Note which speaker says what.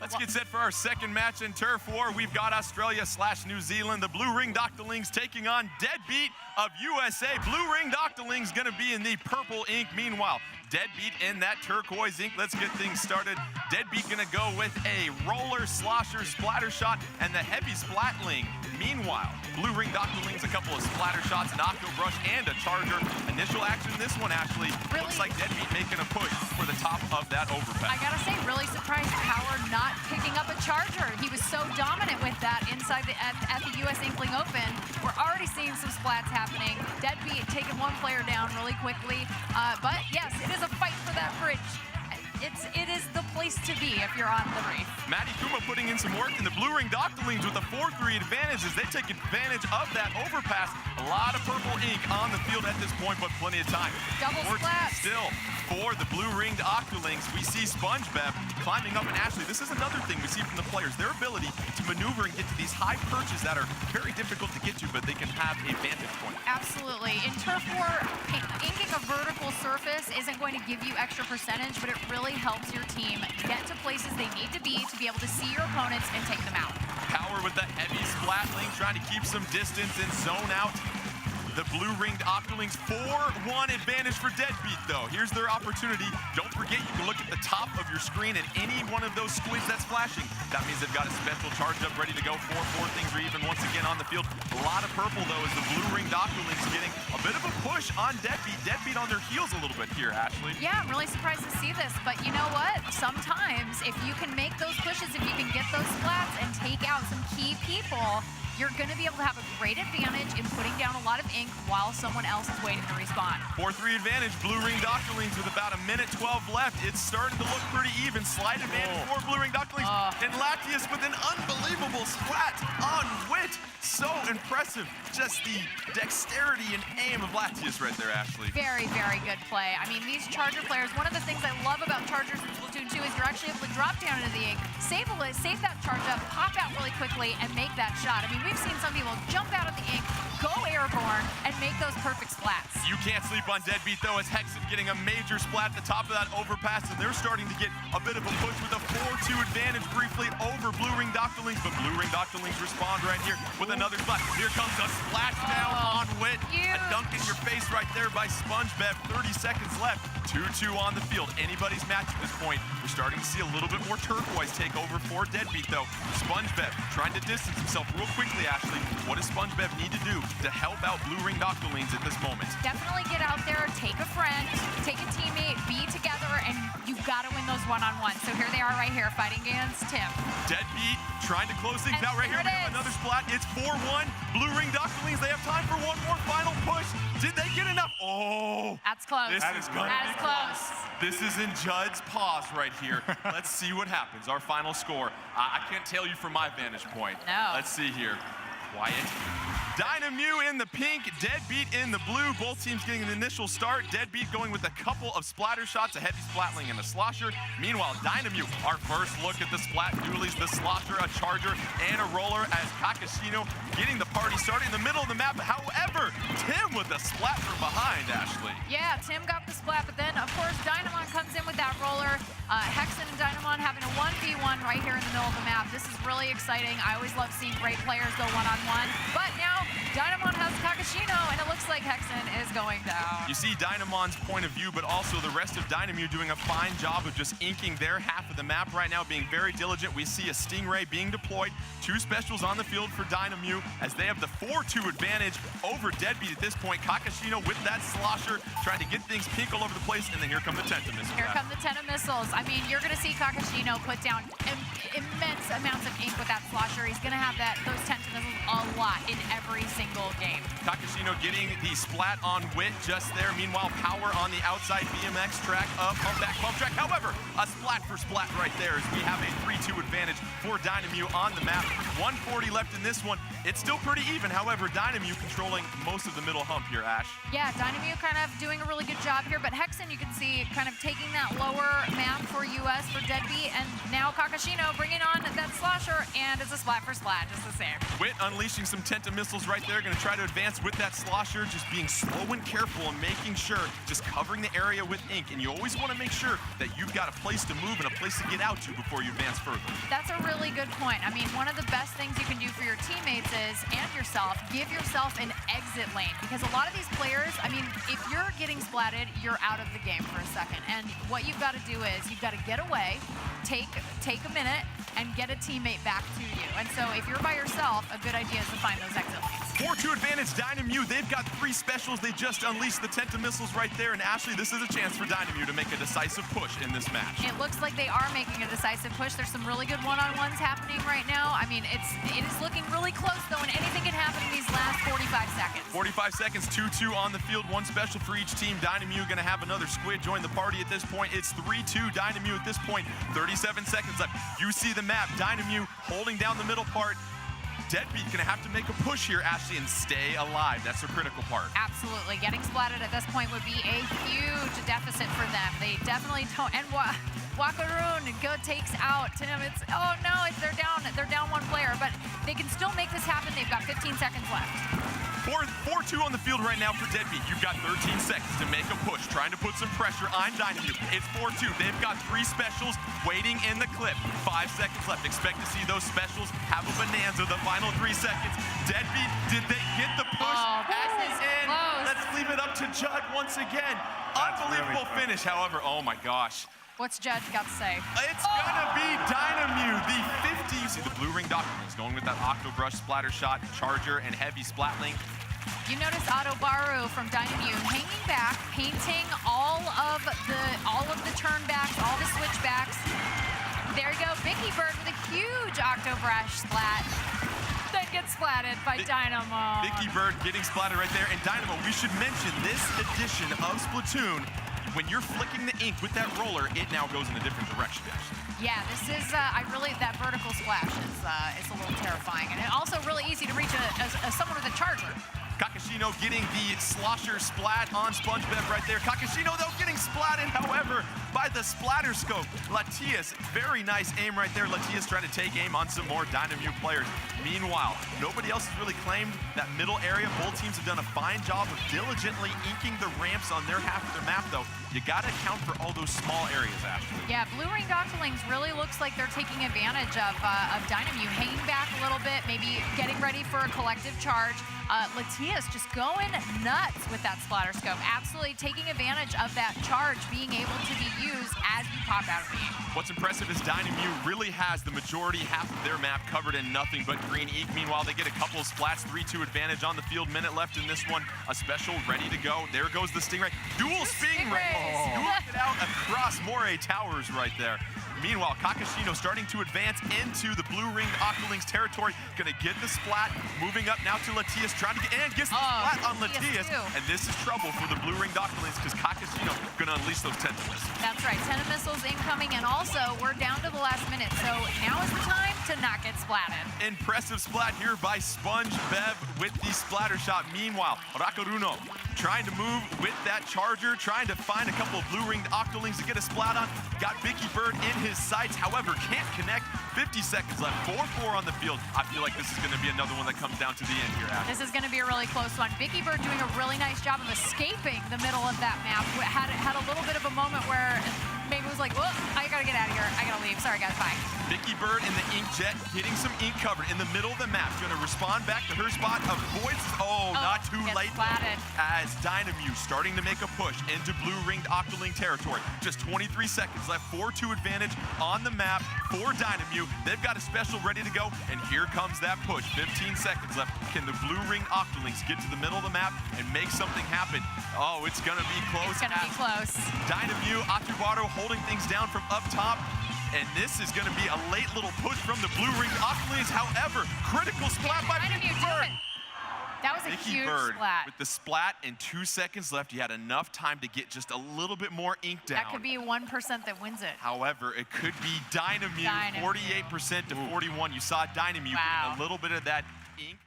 Speaker 1: Let's get set for our second match in Turf War. We've got Australia/New Zealand. The Blue Ring Doctorlings taking on Deadbeat of USA. Blue Ring Doctorlings gonna be in the purple ink. Meanwhile, Deadbeat in that turquoise ink. Let's get things started. Deadbeat gonna go with a roller, slosher, splatter shot, and the heavy splatling. Meanwhile, Blue Ring Doctorlings, a couple of splatter shots, an octo brush, and a charger. Initial action in this one, Ashley. Looks like Deadbeat making a push for the top of that overpass.
Speaker 2: I gotta say, really surprised Power not picking up a charger. He was so dominant with that inside at the US Inkling Open. We're already seeing some splats happening. Deadbeat taking one player down really quickly. But yes, it is a fight for that bridge. It is the place to be if you're on the reef.
Speaker 1: Maddie Kuma putting in some work, and the Blue Ring Doctorlings with a 4-3 advantage as they take advantage of that overpass. A lot of purple ink on the field at this point, but plenty of time.
Speaker 2: Double splash.
Speaker 1: Still, for the Blue Ring Doctorlings, we see SpongeBob climbing up, and Ashley, this is another thing we see from the players, their ability to maneuver and get to these high perches that are very difficult to get to, but they can have a vantage point.
Speaker 2: Absolutely. In Turf War, inking a vertical surface isn't going to give you extra percentage, but it really helps your team get to places they need to be able to see your opponents and take them out.
Speaker 1: Power with the heavy splatling, trying to keep some distance and zone out. The Blue Ring Doctorlings 4-1 advantage for Deadbeat, though. Here's their opportunity. Don't forget, you can look at the top of your screen and any one of those squids that's flashing. That means they've got a special charge up ready to go. 4-4 things are even once again on the field. A lot of purple, though, as the Blue Ring Doctorlings getting a bit of a push on Deadbeat. Deadbeat on their heels a little bit here, Ashley.
Speaker 2: Yeah, I'm really surprised to see this, but you know what? Sometimes, if you can make those pushes, if you can get those splats and take out some key people, you're going to be able to have a great advantage in putting down a lot of ink while someone else is waiting to respawn.
Speaker 1: 4-3 advantage, Blue Ring Doctorlings with about 1:12 left. It's starting to look pretty even. Slight advantage for Blue Ring Doctorlings. And Latius with an unbelievable splat on Wit. So impressive. Just the dexterity and aim of Latius right there, Ashley.
Speaker 2: Very, very good play. I mean, these Charger players, one of the things I love about Chargers in Splatoon 2 is you're actually able to drop down into the ink, save that charge up, pop out really quickly, and make that shot. I mean, we've seen some people jump out of the ink, go airborne, and make those perfect splats.
Speaker 1: You can't sleep on Deadbeat, though, as Hexen getting a major splat at the top of that overpass, and they're starting to get a bit of a push with a 4-2 advantage briefly over Blue Ring Doctorlings, but Blue Ring Doctorlings respond right here with another splat. Here comes a splashdown on Wit. A dunk in your face right there by SpongeBob. 30 seconds left. 2-2 on the field. Anybody's match at this point. We're starting to see a little bit more turquoise take over for Deadbeat, though. SpongeBob trying to distance himself real quickly, Ashley. What does SpongeBob need to do to help out Blue Ring Doctorlings at this moment?
Speaker 2: Definitely get out there, take a friend, take a teammate, be together, and you've got to win those one-on-ones. So here they are right here, fighting against Tim.
Speaker 1: Deadbeat trying to close things out right here. We have another splat. It's 4-1. Blue Ring Doctorlings, they have time for one more final push. Did they get enough? Oh.
Speaker 2: That's close.
Speaker 1: This is going to be close. This is in Judd's pause right here. Let's see what happens. Our final score. I can't tell you from my vantage point.
Speaker 2: No.
Speaker 1: Let's see here. Quiet. Dynamew in the pink, Deadbeat in the blue. Both teams getting an initial start. Deadbeat going with a couple of splatter shots, a heavy splatling and a slosher. Meanwhile, Dynamew, our first look at the splat dualies, the slosher, a charger, and a roller as Kakashino getting the party started in the middle of the map. However, Tim with a splat from behind, Ashley.
Speaker 2: Yeah, Tim got the splat, but then, of course, Dynamon comes in with that roller. Hexen and Dynamon having a 1v1 right here in the middle of the map. This is really exciting. I always love seeing great players go one-on-one. But now, Dynamon has Kakashino, and it looks like Hexen is going down.
Speaker 1: You see Dynamon's point of view, but also the rest of Dynamew doing a fine job of just inking their half of the map right now, being very diligent. We see a Stingray being deployed. 2 specials on the field for Dynamew as they have the 4-2 advantage over Deadbeat at this point. Kakashino with that slosher, trying to get things pink all over the place, and then here come the Tentamissiles.
Speaker 2: Here come the Tentamissiles. I mean, you're going to see Kakashino put down immense amounts of ink with that slosher. He's going to have those Tentamissiles a lot in every single game.
Speaker 1: Kakashino getting the splat on Wit just there. Meanwhile, Power on the outside BMX track, pump back, pump track. However, a splat for splat right there as we have a 3-2 advantage for Dynamew on the map. 140 left in this one. It's still pretty even. However, Dynamew controlling most of the middle hump here, Ash.
Speaker 2: Yeah, Dynamew kind of doing a really good job here, but Hexen, you can see, kind of taking that lower map for US for Deadbeat, and now Kakashino bringing on that slosher, and it's a splat for splat, just the same.
Speaker 1: Wit unleashing some Tenta missiles right there, gonna try to advance with that slosher, just being slow and careful and making sure, just covering the area with ink. And you always wanna make sure that you've got a place to move and a place to get out to before you advance further.
Speaker 2: That's a really good point. I mean, one of the best things you can do for your teammates is, and yourself, give yourself an exit lane. Because a lot of these players, I mean, if you're getting splatted, you're out of the game for a second. And what you've got to do is, you've got to get away, take a minute, and get a teammate back to you. And so if you're by yourself, a good idea is to find those exit lanes.
Speaker 1: 4-2 advantage, Dynamo. They've got 3 specials. They just unleashed the Tenta missiles right there. And Ashley, this is a chance for Dynamo to make a decisive push in this match.
Speaker 2: It looks like they are making a decisive push. There's some really good one-on-ones happening right now. I mean, it is looking really close, though, and anything can happen in these last 45 seconds.
Speaker 1: 45 seconds, 2-2 on the field, 1 special for each team. Dynamo going to have another squid join the party at this point. It's 3-2 Dynamo at this point. 37 seconds left. You see the map. Dynamo holding down the middle part. Deadbeat gonna have to make a push here, Ashley, and stay alive. That's the critical part.
Speaker 2: Absolutely. Getting splatted at this point would be a huge deficit for them. They definitely don't. And Wakaroon takes out Tim. It's, oh no, they're down 1 player, but they can still make this happen. They've got 15 seconds left.
Speaker 1: 4-2 on the field right now for Deadbeat. You've got 13 seconds to make a push, trying to put some pressure on Dynamo. It's 4-2. They've got 3 specials waiting in the clip. 5 seconds left. Expect to see those specials have a bonanza the final 3 seconds. Deadbeat, did they get the push?
Speaker 2: Oh, this is
Speaker 1: in.
Speaker 2: close.
Speaker 1: Let's leave it up to Judd once again. Unbelievable finish, however. Oh my gosh.
Speaker 2: What's Judd got to say?
Speaker 1: It's gonna be Dynamo, the 50. You see the blue ring documents going with that Octo Brush splatter shot, charger, and heavy splatling.
Speaker 2: You notice Otto Baru from Dynamo hanging back, painting all of the turnbacks, all the switchbacks. There you go, Vicky Bird with a huge Octo Brush splat. Then gets splatted by Dynamo.
Speaker 1: Vicky Bird getting splatted right there. And Dynamo, we should mention this edition of Splatoon, when you're flicking the ink with that roller, it now goes in a different direction, Ashley.
Speaker 2: Yeah, this is, that vertical splash is a little terrifying. And also really easy to reach someone with a charger.
Speaker 1: Kakashino getting the slosher splat on SpongeBob right there. Kakashino, though, getting splatted, however, by the splatter scope. Latias, very nice aim right there. Latias trying to take aim on some more Dynamo players. Meanwhile, nobody else has really claimed that middle area. Both teams have done a fine job of diligently inking the ramps on their half of the map, though. You gotta account for all those small areas, Ashley.
Speaker 2: Yeah, Blue Ring Doctorlings really looks like they're taking advantage of Dynamo, hanging back a little bit, maybe getting ready for a collective charge. Latias just going nuts with that splatter scope, absolutely taking advantage of that charge being able to be used as you pop out of the game.
Speaker 1: What's impressive is Dynamo really has the majority, half of their map covered in nothing but green ink. Meanwhile, they get a couple of splats, 3-2 advantage on the field. Minute left in this one. A special ready to go. There goes the Stingray. Dual Stingray. Dueling it out across Moray Towers right there. Meanwhile, Kakashino starting to advance into the Blue Ring Octolings territory. Gonna get the splat. Moving up now to Latias, trying to get, and gets the splat on Latias. And this is trouble for the Blue Ring Octolings because Kakashino gonna unleash those Tenta missiles.
Speaker 2: That's right, Tenta missiles incoming, and also we're down to the last minute, so now is the time to not get splatted.
Speaker 1: Impressive splat here by SpongeBob with the splatter shot. Meanwhile, Rakaruno trying to move with that charger, trying to find a couple of Blue Ring Octolings to get a splat on. Got Vicky Bird in his sights, however, can't connect. 50 seconds left, 4-4 on the field. I feel like this is gonna be another one that comes down to the end here, Ashley.
Speaker 2: This is gonna be a really close one. Vicky Bird doing a really nice job of escaping the middle of that map. Had a little bit of a moment where maybe was like, whoa, I gotta get out of here. I gotta leave. Sorry, guys, bye.
Speaker 1: Vicky Bird in the ink jet, getting some ink covered in the middle of the map. Gonna respond back to her spot, avoids, not too late.
Speaker 2: Splatted.
Speaker 1: As Dynamo starting to make a push into Blue Ringed Octoling territory. Just 23 seconds left, 4-2 advantage on the map for Dynamo. They've got a special ready to go, and here comes that push. 15 seconds left. Can the Blue Ring Octolings get to the middle of the map and make something happen? Oh, it's gonna be close.
Speaker 2: It's gonna be close.
Speaker 1: Dynamo, Atubaro holding things down from up top. And this is going to be a late little push from the Blue Ring Octolings. However, critical splat by Vicky Bird.
Speaker 2: That was a
Speaker 1: Vicky
Speaker 2: huge
Speaker 1: Bird
Speaker 2: splat.
Speaker 1: with the splat and 2 seconds left. You had enough time to get just a little bit more ink down.
Speaker 2: That could be 1% that wins it.
Speaker 1: However, it could be Dynamo. 48% to 41. You saw Dynamo getting a little bit of that ink.